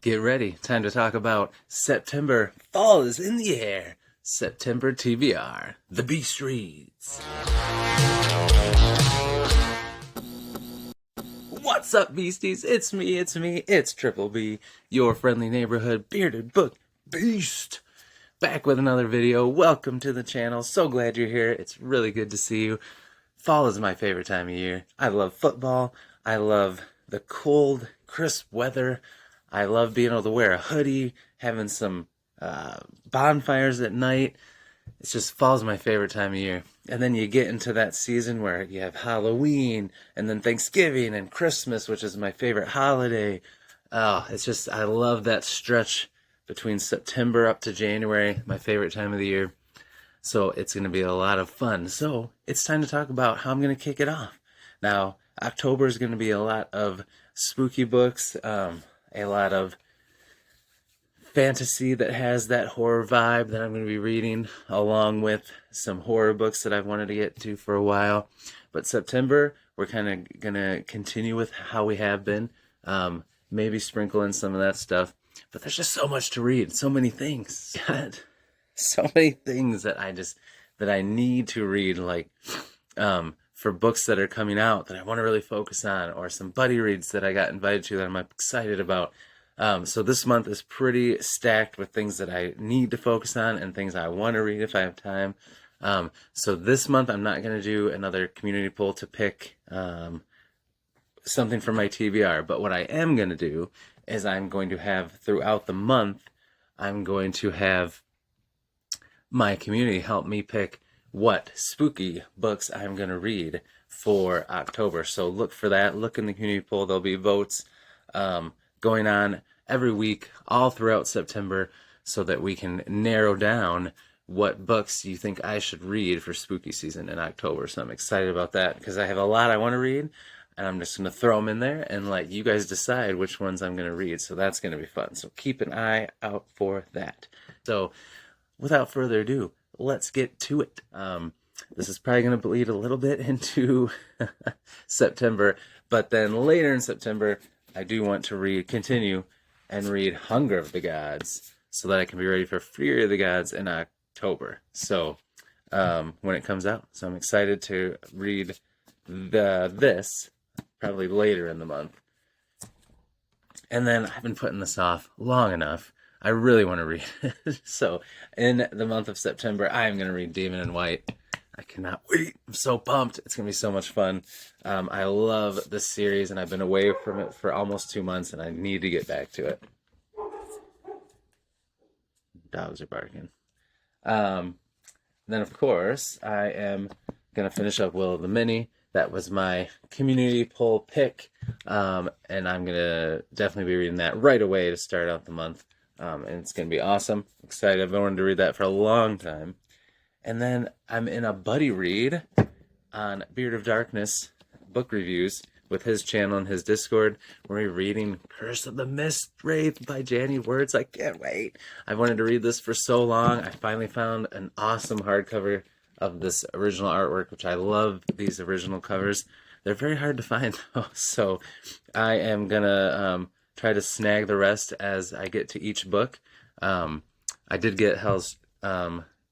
Get ready. Time to talk about September. Fall is in the air. September TBR. The Beast reads. What's up, Beasties? It's me. It's Triple B, your friendly neighborhood bearded book beast. Back with another video. Welcome to the channel. So glad you're here. It's really good to see you. Fall is my favorite time of year. I love football. I love the cold, crisp weather. I love being able to wear a hoodie, having some bonfires at night. It's just fall's my favorite time of year. And then you get into that season where you have Halloween and then Thanksgiving and Christmas, which is my favorite holiday. It's just, I love that stretch between September up to January, my favorite time of the year. So it's going to be a lot of fun. So it's time to talk about how I'm going to kick it off. Now, October is going to be a lot of spooky books, a lot of fantasy that has that horror vibe that I'm going to be reading, along with some horror books that I've wanted to get to for a while. But September, we're kind of going to continue with how we have been, maybe sprinkle in some of that stuff. But there's just so much to read, so many things. God, so many things that I need to read, like for books that are coming out that I want to really focus on, or some buddy reads that I got invited to that I'm excited about. So this month is pretty stacked with things that I need to focus on and things I want to read if I have time. So this month I'm not going to do another community poll to pick something for my TBR, but what I am going to do is I'm going to have throughout the month, I'm going to have my community help me pick what spooky books I'm going to read for October. So look for that. Look in the community poll. There'll be votes going on every week all throughout September so that we can narrow down what books you think I should read for spooky season in October. So I'm excited about that because I have a lot I want to read, and I'm just going to throw them in there and let you guys decide which ones I'm going to read. So that's going to be fun. So keep an eye out for that. So without further ado, let's get to it. This is probably going to bleed a little bit into September, but then later in September, I do want to continue and read Hunger of the Gods so that I can be ready for Fury of the Gods in October. So when it comes out, so I'm excited to read this probably later in the month. And then I've been putting this off long enough. I really want to read it. So in the month of September, I am going to read Demon in White. I cannot wait. I'm so pumped. It's going to be so much fun. I love this series, and I've been away from it for almost 2 months, and I need to get back to it. Dogs are barking. Then, of course, I am going to finish up Will of the Mini. That was my community poll pick, and I'm going to definitely be reading that right away to start out the month. And it's going to be awesome. Excited. I've been wanting to read that for a long time. And then I'm in a buddy read on Beard of Darkness book reviews with his channel and his Discord. We're reading Curse of the Mist Wraith by Janny Words. I can't wait. I've wanted to read this for so long. I finally found an awesome hardcover of this original artwork, which I love these original covers. They're very hard to find, though. So I am going to try to snag the rest as I get to each book. I did get Hell's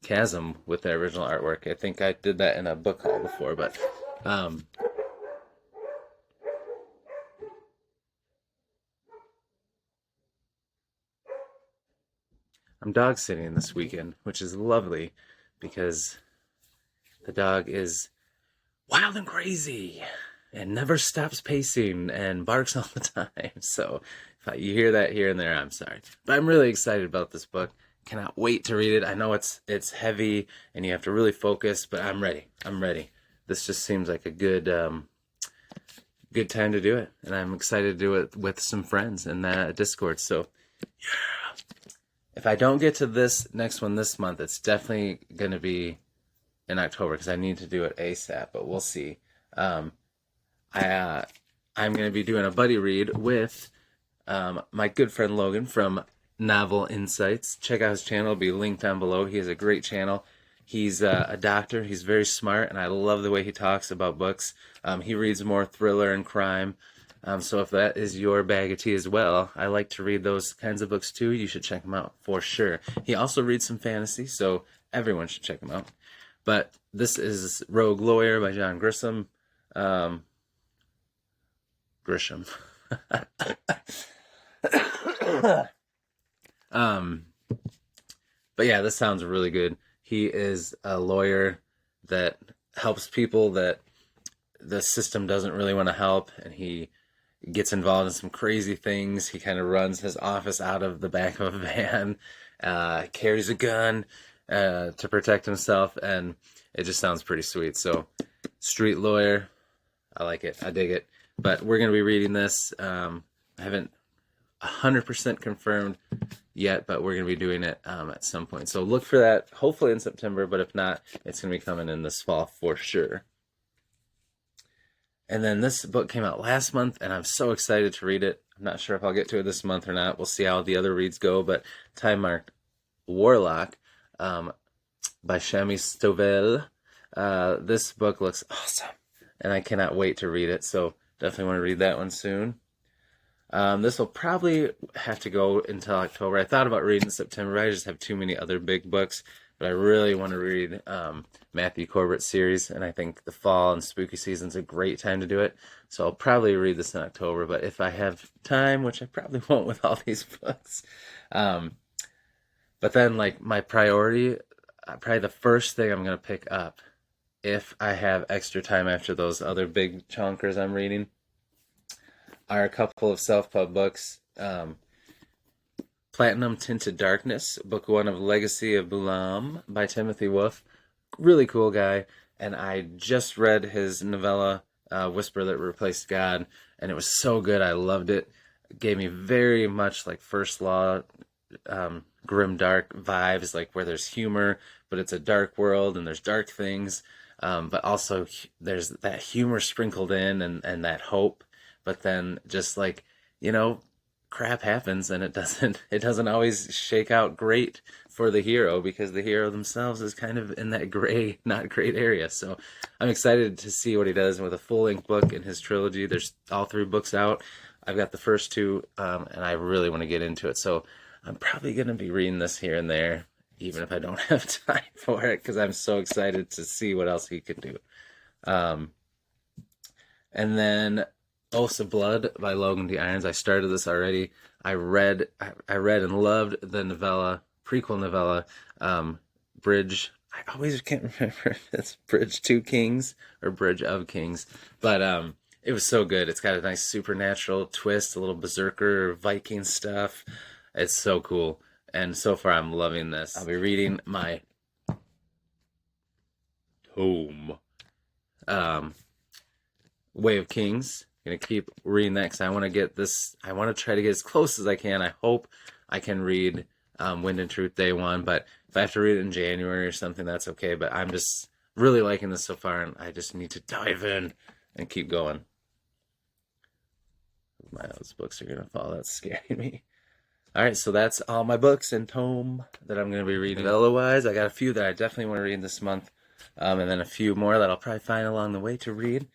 Chasm with the original artwork. I think I did that in a book haul before, but I'm dog sitting this weekend, which is lovely because the dog is wild and crazy and never stops pacing and barks all the time. So if you hear that here and there, I'm sorry. But I'm really excited about this book. Cannot wait to read it. I know it's heavy and you have to really focus, but I'm ready. This just seems like a good time to do it. And I'm excited to do it with some friends in that Discord. So yeah. If I don't get to this next one this month, it's definitely going to be in October because I need to do it ASAP, but we'll see. I'm going to be doing a buddy read with my good friend Logan from Novel Insights. Check out his channel. It'll be linked down below. He has a great channel. He's a doctor. He's very smart, and I love the way he talks about books. He reads more thriller and crime. So if that is your bag of tea as well, I like to read those kinds of books too. You should check him out for sure. He also reads some fantasy, so everyone should check him out. But this is Rogue Lawyer by John Grisham. Grisham. But yeah, this sounds really good. He is a lawyer that helps people that the system doesn't really want to help, and he gets involved in some crazy things. He kind of runs his office out of the back of a van, carries a gun to protect himself, and it just sounds pretty sweet. So, street lawyer, I like it. I dig it. But we're going to be reading this. I haven't 100% confirmed yet, but we're going to be doing it at some point. So look for that, hopefully in September, but if not, it's going to be coming in this fall for sure. And then this book came out last month, and I'm so excited to read it. I'm not sure if I'll get to it this month or not. We'll see how the other reads go, but Time Marked Warlock by Shami Stovell. This book looks awesome, and I cannot wait to read it, so definitely want to read that one soon. This will probably have to go until October. I thought about reading in September. I just have too many other big books, but I really want to read Matthew Corbett's series, and I think the fall and spooky season is a great time to do it. So I'll probably read this in October, but if I have time, which I probably won't with all these books. But then, like, my priority, probably the first thing I'm going to pick up, if I have extra time after those other big chonkers I'm reading, are a couple of self-pub books. Platinum Tinted Darkness, Book 1 of Legacy of Bulaam by Timothy Wolf. Really cool guy. And I just read his novella, Whisper That Replaced God, and it was so good. I loved it. It gave me very much like First Law, grim dark vibes, like where there's humor, but it's a dark world and there's dark things. But also there's that humor sprinkled in and that hope. But then just like, crap happens, and it doesn't always shake out great for the hero, because the hero themselves is kind of in that gray, not great area. So I'm excited to see what he does with a full-length book in his trilogy. There's all 3 books out. I've got the first 2, and I really want to get into it. So I'm probably going to be reading this here and there, even if I don't have time for it, because I'm so excited to see what else he can do. And then Oaths of Blood by Logan D. Irons. I started this already. I read and loved the prequel novella, Bridge. I always can't remember if it's Bridge to Kings or Bridge of Kings, but it was so good. It's got a nice supernatural twist, a little berserker Viking stuff. It's so cool, and so far I'm loving this. I'll be reading my Tome, Way of Kings. Gonna keep reading that because I want to get this. I want to try to get as close as I can. I hope I can read Wind and Truth Day 1, but if I have to read it in January or something, that's okay. But I'm just really liking this so far, and I just need to dive in and keep going. Those books are gonna fall. That's scaring me. All right, so that's all my books and tome that I'm gonna be reading. Novella-wise, I got a few that I definitely want to read this month, and then a few more that I'll probably find along the way to read.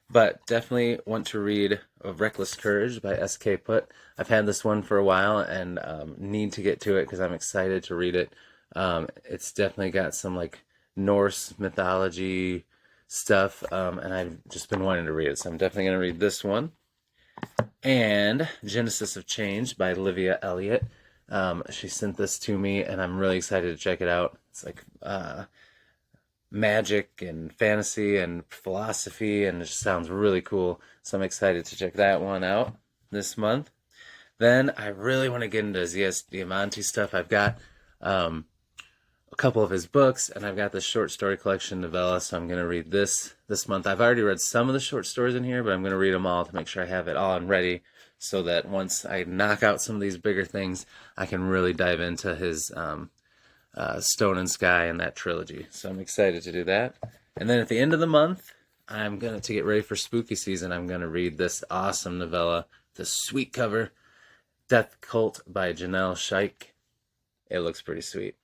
But definitely want to read Reckless Courage by S.K. Putt. I've had this one for a while and need to get to it because I'm excited to read it. It's definitely got some like Norse mythology stuff, and I've just been wanting to read it, so I'm definitely going to read this one. And Genesis of Change by Olivia Elliott. She sent this to me, and I'm really excited to check it out. It's like magic and fantasy and philosophy, and it just sounds really cool. So I'm excited to check that one out this month. Then I really want to get into Z.S. Diamante stuff. I've got a couple of his books, and I've got the short story collection novella, so I'm going to read this month. I've already read some of the short stories in here, but I'm going to read them all to make sure I have it all and ready, so that once I knock out some of these bigger things, I can really dive into his Stone and Sky and that trilogy. So I'm excited to do that. And then at the end of the month, to get ready for spooky season, I'm going to read this awesome novella, the sweet cover, Death Cult by Janelle Scheich. It looks pretty sweet.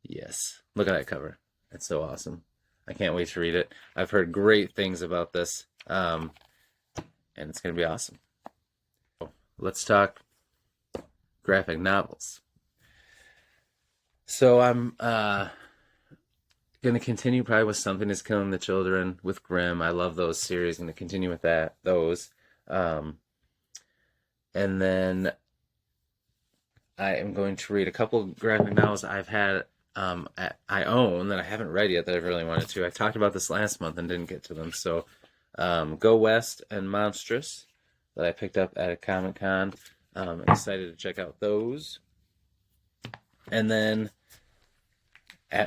Yes, look at that cover. It's so awesome. I can't wait to read it. I've heard great things about this, and it's going to be awesome. Let's talk graphic novels. So I'm going to continue probably with Something is Killing the Children with Grimm. I love those series. I'm going to continue with those. And then I am going to read a couple graphic novels I've had, I own that I haven't read yet that I've really wanted to. I talked about this last month and didn't get to them. So Go West and Monstrous that I picked up at a Comic-Con. I'm excited to check out those. And then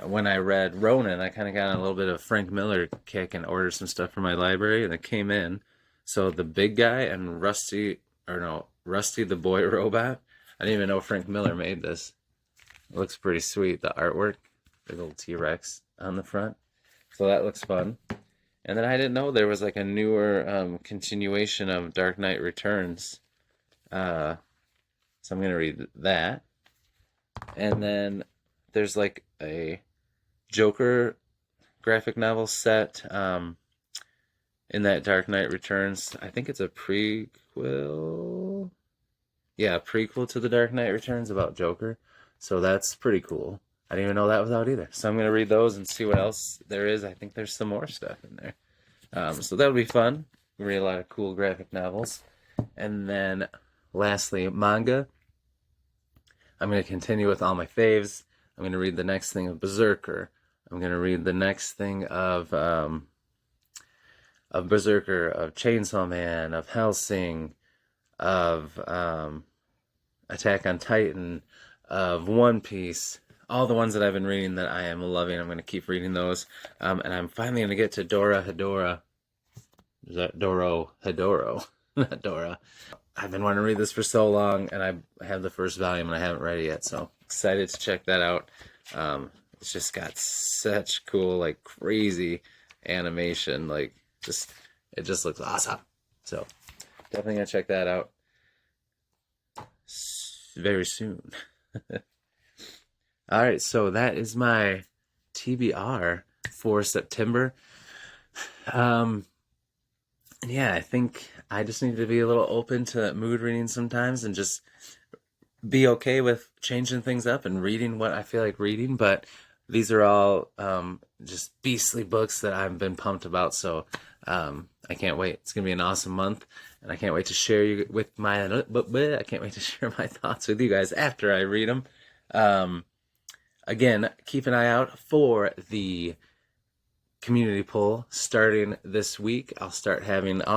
when I read Ronin, I kind of got on a little bit of Frank Miller kick and ordered some stuff from my library, and it came in. So The Big Guy and Rusty the Boy Robot. I didn't even know Frank Miller made this. It looks pretty sweet. The artwork, big old T-Rex on the front. So that looks fun. And then I didn't know there was like a newer continuation of Dark Knight Returns. So I'm going to read that. And then there's like a Joker graphic novel set in that Dark Knight Returns. I think it's a prequel. Yeah, prequel to the Dark Knight Returns about Joker. So that's pretty cool. I didn't even know that was out either. So I'm going to read those and see what else there is. I think there's some more stuff in there. So that'll be fun. Read a lot of cool graphic novels. And then lastly, manga. I'm going to continue with all my faves. I'm going to read the next thing of Berserker. I'm going to read the next thing of Berserker, of Chainsaw Man, of Hellsing, of Attack on Titan, of One Piece. All the ones that I've been reading that I am loving. I'm going to keep reading those. And I'm finally going to get to Dora Hedora. Is that Doro Hedoro? Not Dora. I've been wanting to read this for so long, and I have the first volume, and I haven't read it yet, so excited to check that out. It's just got such cool, like, crazy animation. Like, it just looks awesome. So, definitely going to check that out very soon. All right, so that is my TBR for September. Yeah, I think I just need to be a little open to mood reading sometimes and just be okay with changing things up and reading what I feel like reading. But these are all just beastly books that I've been pumped about. So I can't wait. It's gonna be an awesome month, and I can't wait to share I can't wait to share my thoughts with you guys after I read them. Again, keep an eye out for the community poll starting this week. I'll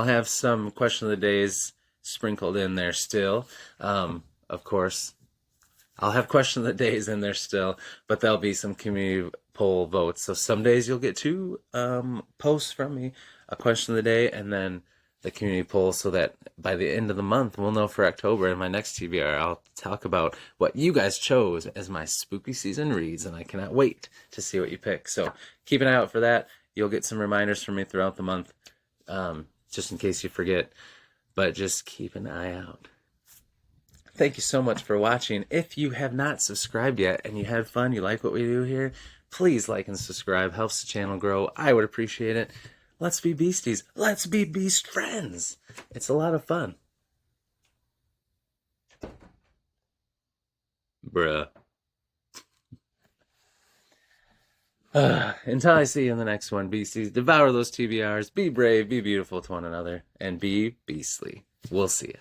have some question of the days sprinkled in there still. Of course, I'll have question of the days in there still, but there'll be some community poll votes. So some days you'll get 2 posts from me, a question of the day, and then the community poll, so that by the end of the month, we'll know for October. In my next TBR, I'll talk about what you guys chose as my spooky season reads, and I cannot wait to see what you pick. So keep an eye out for that. You'll get some reminders from me throughout the month, just in case you forget, but just keep an eye out. Thank you so much for watching. If you have not subscribed yet and you had fun, you like what we do here, please like and subscribe. Helps the channel grow. I would appreciate it. Let's be beasties. Let's be beast friends. It's a lot of fun. Bruh. Until I see you in the next one, beasties, devour those TBRs, be brave, be beautiful to one another, and be beastly. We'll see you.